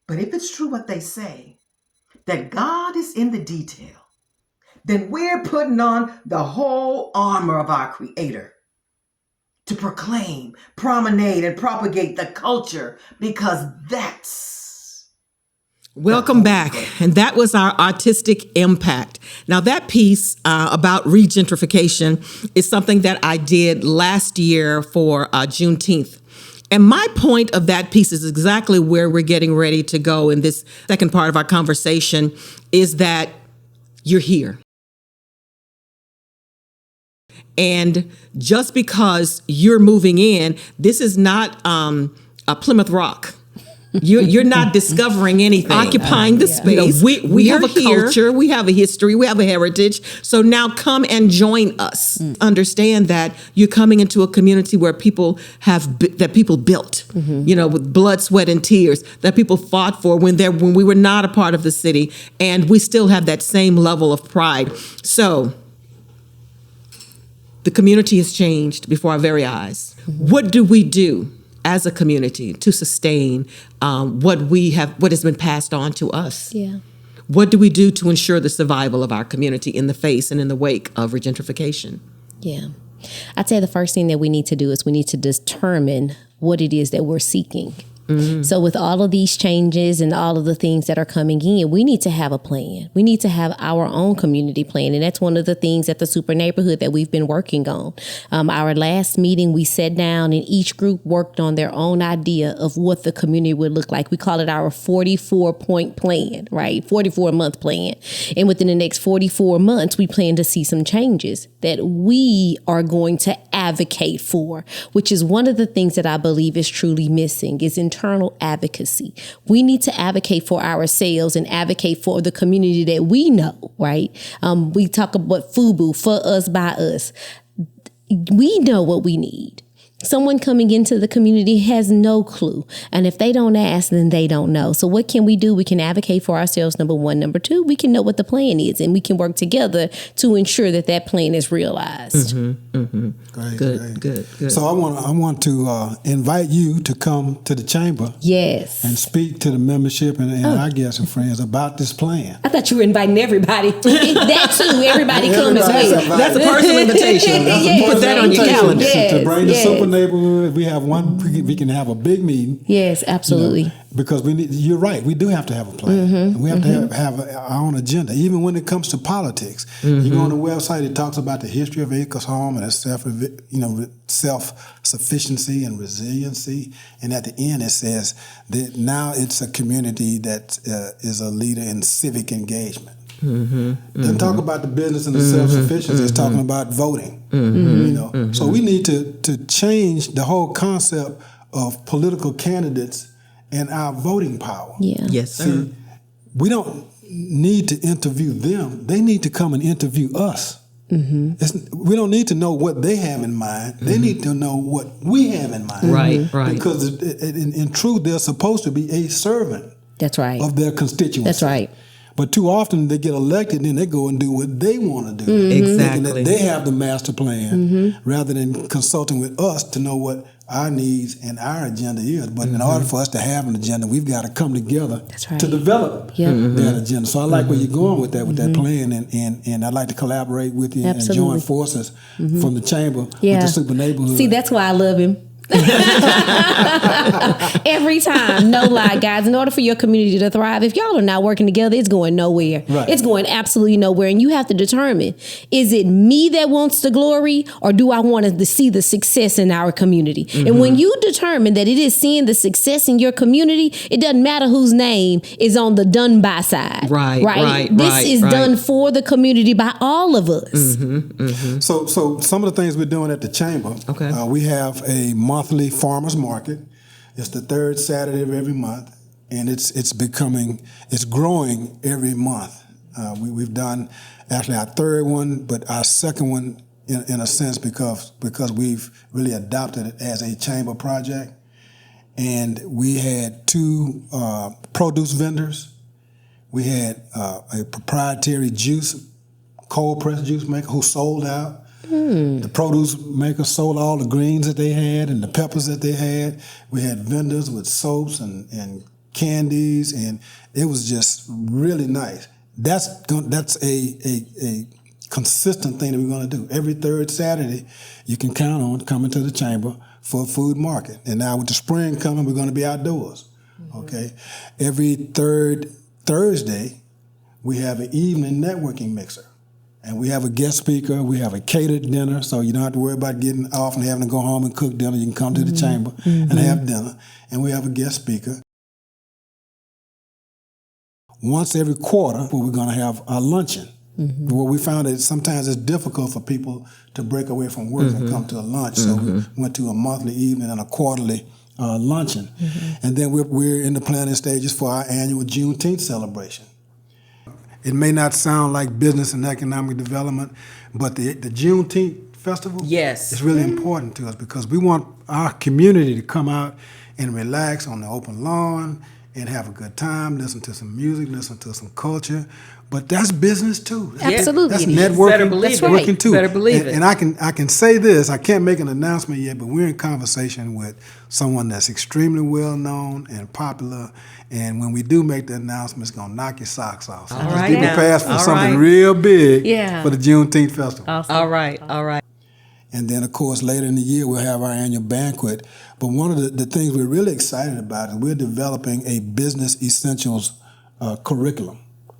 But if it's true what they say, that God is in the detail, then we're putting on the whole armor of our Creator to proclaim, promenade, and propagate the culture, because that's... Welcome back. And that was our artistic impact. Now, that piece about regentrification is something that I did last year for Juneteenth. And my point of that piece is exactly where we're getting ready to go in this second part of our conversation, is that you're here. And just because you're moving in, this is not a Plymouth Rock. You're not discovering anything. Occupying the space. We have a culture, we have a history, we have a heritage. So now come and join us. Understand that you're coming into a community where people people built, with blood, sweat, and tears, that people fought for when we were not a part of the city, and we still have that same level of pride. So the community has changed before our very eyes. What do we do as a community to sustain what has been passed on to us? Yeah. What do we do to ensure the survival of our community in the face and in the wake of regentrification? Yeah. I'd say the first thing that we need to do is we need to determine what it is that we're seeking. So with all of these changes and all of the things that are coming in, we need to have a plan. We need to have our own community plan. And that's one of the things at the Super Neighborhood that we've been working on. Our last meeting, we sat down and each group worked on their own idea of what the community would look like. We call it our 44-point plan, right? 44-month plan. And within the next 44 months, we plan to see some changes that we are going to advocate for, which is one of the things that I believe is truly missing, is internal advocacy. We need to advocate for ourselves and advocate for the community that we know, right? We talk about FUBU, for us, by us. We know what we need. Someone coming into the community has no clue. And if they don't ask, then they don't know. So what can we do? We can advocate for ourselves, number one. Number two, we can know what the plan is, and we can work together to ensure that that plan is realized. Great, Good. So I want to invite you to come to the chamber. Yes. And speak to the membership and our guests and friends about this plan. I thought you were inviting everybody. That too. Everybody come as well. That's a personal invitation. Put that on your calendar. To bring the Super Neighborhood, we have we can have a big meeting. Yes, absolutely. Because you're right, we do have to have a plan. We have to have our own agenda, even when it comes to politics. You go on the website, it talks about the history of Acres Home and its self-sufficiency and resiliency. And at the end, it says that now it's a community that is a leader in civic engagement. Doesn't talk about the business and the self-sufficiency. It's talking about voting. So we need to change the whole concept of political candidates and our voting power. Yeah. Yes, sir. See, we don't need to interview them. They need to come and interview us. We don't need to know what they have in mind. They need to know what we have in mind. Right. Because in truth, they're supposed to be a servant. That's right. Of their constituency. That's right. But too often they get elected and then they go and do what they want to do. Exactly. Thinking that they have the master plan rather than consulting with us to know what our needs and our agenda is. But in order for us to have an agenda, we've got to come together to develop that agenda. So I like where you're going with that plan, and I'd like to collaborate with you and join forces from the chamber with the Super Neighborhood. See, that's why I love him. Every time, no lie, guys. In order for your community to thrive, if y'all are not working together, it's going nowhere. Right. It's going absolutely nowhere. And you have to determine, is it me that wants the glory, or do I want to see the success in our community? And when you determine that it is seeing the success in your community, it doesn't matter whose name is on the done by side. Right. This is done for the community by all of us. So some of the things we're doing at the chamber, we have a monthly farmers market. It's the third Saturday of every month, and it's growing every month. We've done actually our third one, but our second one in a sense because we've really adopted it as a chamber project. And we had two produce vendors. We had a proprietary cold pressed juice maker who sold out. The produce maker sold all the greens that they had and the peppers that they had. We had vendors with soaps and candies, and it was just really nice. That's a consistent thing that we're going to do. Every third Saturday, you can count on coming to the chamber for a food market. And now with the spring coming, we're going to be outdoors. Okay. Every third Thursday, we have an evening networking mixer. And we have a guest speaker. We have a catered dinner, so you don't have to worry about getting off and having to go home and cook dinner. You can come to the chamber and have dinner. And we have a guest speaker. Once every quarter, we're going to have a luncheon. What we found is sometimes it's difficult for people to break away from work and come to a lunch. So we went to a monthly evening and a quarterly luncheon. And then we're in the planning stages for our annual Juneteenth celebration. It may not sound like business and economic development, but the Juneteenth festival is really important to us because we want our community to come out and relax on the open lawn and have a good time, listen to some music, listen to some culture. But that's business too. Absolutely. That's networking. Better believe it. Working too. Better believe it. And I can say this, I can't make an announcement yet, but we're in conversation with someone that's extremely well known and popular. And when we do make the announcement, it's gonna knock your socks off. So just be prepared for something real big for the Juneteenth festival. Awesome. All right. And then, of course, later in the year, we'll have our annual banquet. But one of the things we're really excited about is we're developing a business essentials curriculum.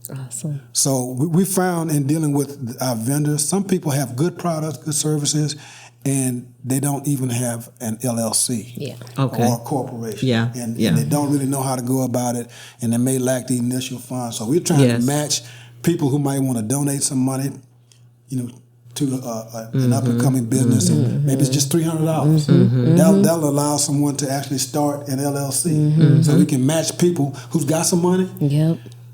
Awesome. So we found in dealing with our vendors, some people have good products, good services, and they don't even have an LLC or a corporation. And they don't really know how to go about it, and they may lack the initial funds. So we're trying to match people who might want to donate some money, to an up-and-coming business, and maybe it's just $300. That'll allow someone to actually start an LLC. So we can match people who's got some money,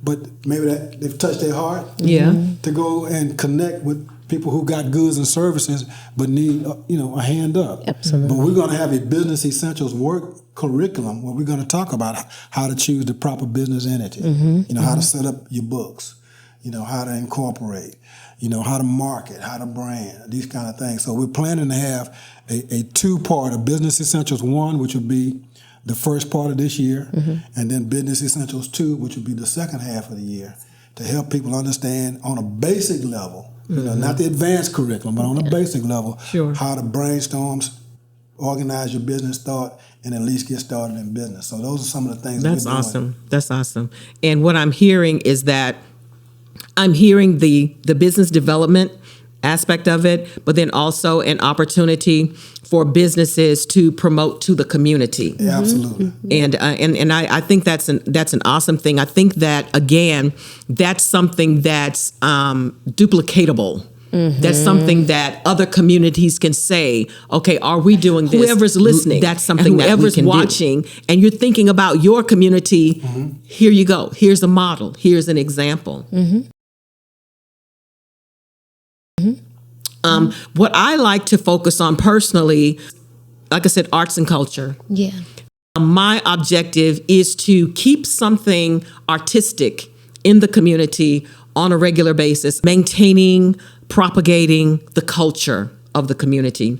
but maybe they've touched their heart to go and connect with people who got goods and services but need a hand up. Absolutely. But we're going to have a business essentials work curriculum where we're going to talk about how to choose the proper business entity, how to set up your books, how to incorporate, how to market, how to brand, these kind of things. So we're planning to have a two-part, a Business Essentials 1, which would be the first part of this year, and then Business Essentials 2, which would be the second half of the year, to help people understand on a basic level, not the advanced curriculum, but on a basic level, how to brainstorm, organize your business thought, and at least get started in business. So those are some of the things that we're doing. Awesome. That's awesome. And what I'm hearing is that I'm hearing the business development aspect of it, but then also an opportunity for businesses to promote to the community. Yeah, absolutely. And I think that's an awesome thing. I think that, again, that's something that's duplicatable. That's something that other communities can say, okay, are we doing this? Whoever's listening, that's something that whoever's watching, and you're thinking about your community, here you go. Here's a model. Here's an example. What I like to focus on personally, like I said, arts and culture. Yeah. My objective is to keep something artistic in the community on a regular basis, maintaining, propagating the culture of the community.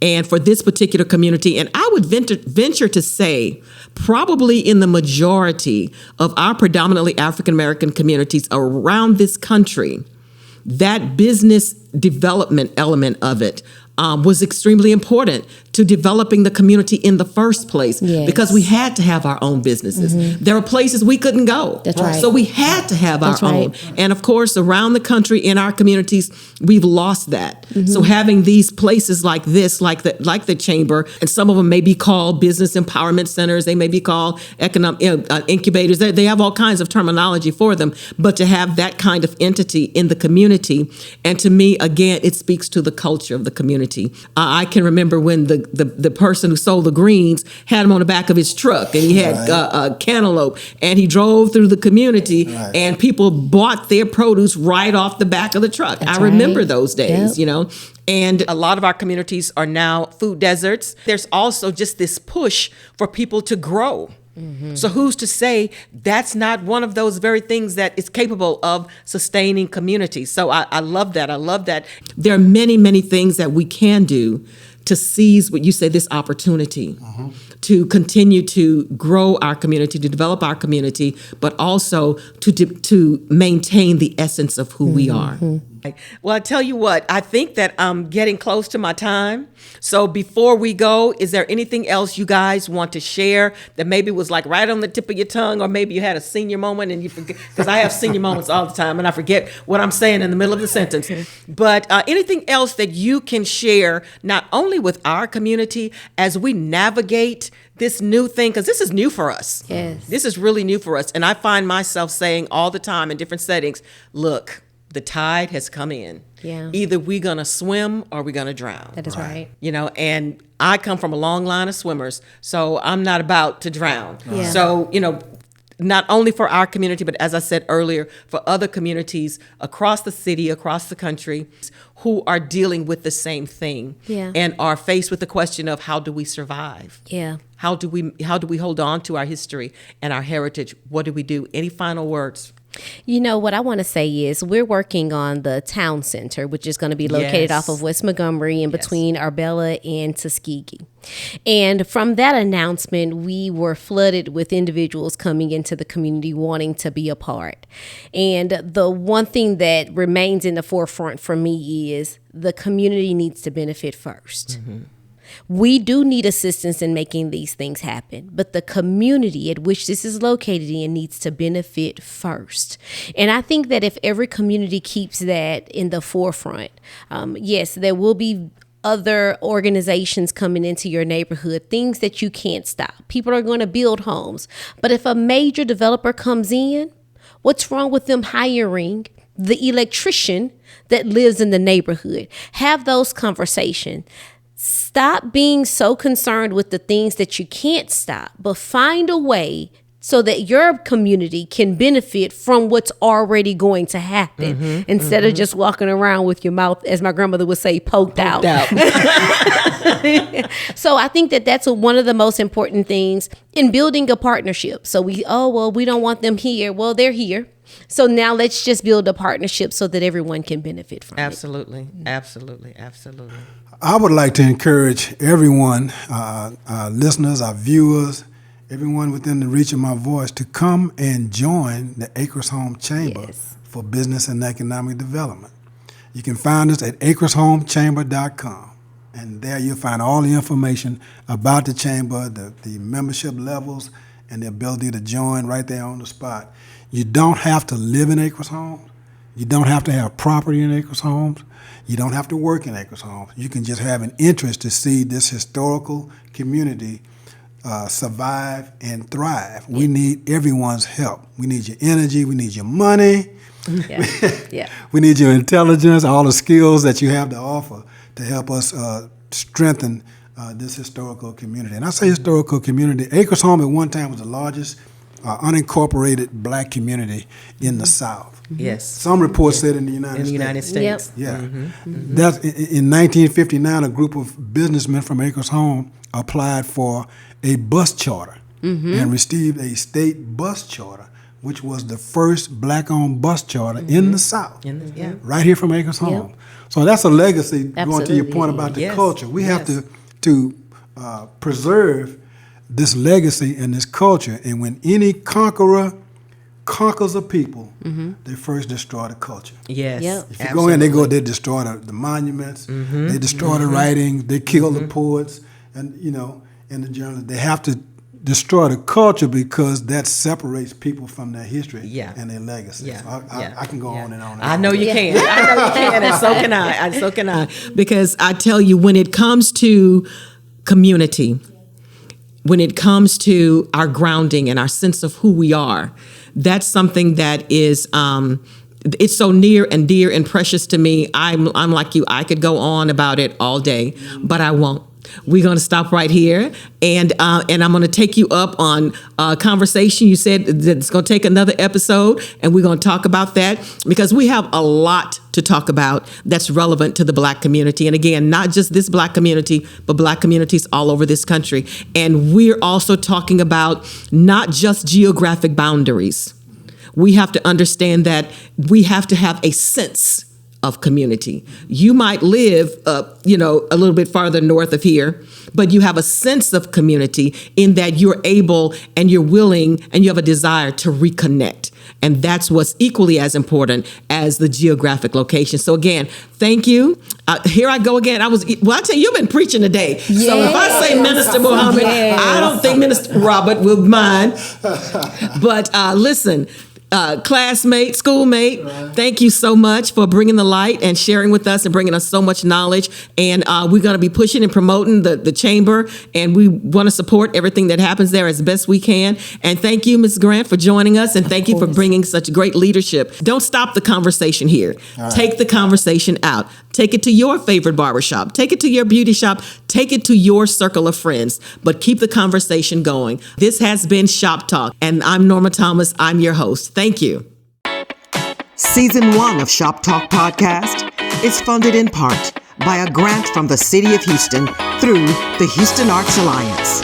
And for this particular community, and I would venture to say, probably in the majority of our predominantly African-American communities around this country, that business development element of it was extremely important to developing the community in the first place, because we had to have our own businesses. There were places we couldn't go. That's right. So we had to have our own. And of course, around the country in our communities, we've lost that. So having these places like this, like the chamber, and some of them may be called business empowerment centers, they may be called economic incubators. They have all kinds of terminology for them. But to have that kind of entity in the community, and to me, again, it speaks to the culture of the community. I can remember when the person who sold the greens had them on the back of his truck, and he had a cantaloupe, and he drove through the community, and people bought their produce right off the back of the truck. I remember those days, And a lot of our communities are now food deserts. There's also just this push for people to grow. So who's to say that's not one of those very things that is capable of sustaining community? So I love that. I love that. There are many, many things that we can do to seize what you say, this opportunity to continue to grow our community, to develop our community, but also to maintain the essence of who we are. Well, I tell you what, I think that I'm getting close to my time. So before we go, is there anything else you guys want to share that maybe was like right on the tip of your tongue, or maybe you had a senior moment and you forget? Because I have senior moments all the time and I forget what I'm saying in the middle of the sentence. But anything else that you can share, not only with our community as we navigate this new thing, because this is new for us. Yes. This is really new for us. And I find myself saying all the time in different settings, look, the tide has come in. Yeah. Either we're going to swim or we're going to drown. That is right. And I come from a long line of swimmers, so I'm not about to drown. Yeah. So, not only for our community, but as I said earlier, for other communities across the city, across the country, who are dealing with the same thing and are faced with the question of how do we survive? Yeah. How do we hold on to our history and our heritage? What do we do? Any final words? What I want to say is we're working on the town center, which is going to be located off of West Montgomery in between Arbella and Tuskegee. And from that announcement, we were flooded with individuals coming into the community wanting to be a part. And the one thing that remains in the forefront for me is the community needs to benefit first. We do need assistance in making these things happen, but the community at which this is located in needs to benefit first. And I think that if every community keeps that in the forefront, yes, there will be other organizations coming into your neighborhood, things that you can't stop. People are going to build homes. But if a major developer comes in, what's wrong with them hiring the electrician that lives in the neighborhood? Have those conversations. Stop being so concerned with the things that you can't stop, but find a way so that your community can benefit from what's already going to happen, instead of just walking around with your mouth, as my grandmother would say, poked out. So I think that that's one of the most important things in building a partnership. So we don't want them here. Well, they're here. So now let's just build a partnership so that everyone can benefit from it. Absolutely. I would like to encourage everyone, our listeners, our viewers, everyone within the reach of my voice, to come and join the Acres Home Chamber for Business and Economic Development. You can find us at acreshomechamber.com, and there you'll find all the information about the chamber, the membership levels, and the ability to join right there on the spot. You don't have to live in Acres Homes. You don't have to have property in Acres Homes. You don't have to work in Acres Homes. You can just have an interest to see this historical community survive and thrive. We need everyone's help. We need your energy. We need your money. We need your intelligence, all the skills that you have to offer to help us strengthen this historical community. And I say historical community. Acres Home at one time was the largest unincorporated black community in the South. Yes. Some reports said in the United States. Yeah. That's, in 1959, a group of businessmen from Acres Home applied for a bus charter and received a state bus charter, which was the first black-owned bus charter in the South, right here from Acres Home. So that's a legacy. Going to your point about the culture, we have to preserve this legacy and this culture. And when any conqueror conquers a people, they first destroy the culture. Yes. If you go in, they destroy the monuments, they destroy the writings, they kill the poets, and in the journalists. They have to destroy the culture because that separates people from their history and their legacy. So I can go on and on. I know you can. I know you can, and so can I. Because I tell you, when it comes to community, when it comes to our grounding and our sense of who we are, that's something that is it's so near and dear and precious to me. I'm like you. I could go on about it all day, but I won't. We're going to stop right here, and I'm going to take you up on a conversation. You said that it's going to take another episode, and we're going to talk about that because we have a lot to talk about that's relevant to the Black community. And again, not just this Black community, but Black communities all over this country. And we're also talking about not just geographic boundaries. We have to understand that we have to have a sense of community. You might live, a little bit farther north of here, but you have a sense of community in that you're able and you're willing and you have a desire to reconnect. And that's what's equally as important as the geographic location. So again, thank you. Here I go again. I tell you, you've been preaching today. So if I say Minister Muhammad, I don't think Minister Robert will mind. But listen, classmate, schoolmate, thank you so much for bringing the light and sharing with us and bringing us so much knowledge. And we're going to be pushing and promoting the chamber, and we want to support everything that happens there as best we can. And thank you, Ms. Grant, for joining us, and thank you for bringing such great leadership. Don't stop the conversation here. Take the conversation out. Take it to your favorite barbershop. Take it to your beauty shop. Take it to your circle of friends, but keep the conversation going. This has been Shop Talk, and I'm Norma Thomas. I'm your host. Thank you. Season 1 of Shop Talk Podcast is funded in part by a grant from the City of Houston through the Houston Arts Alliance.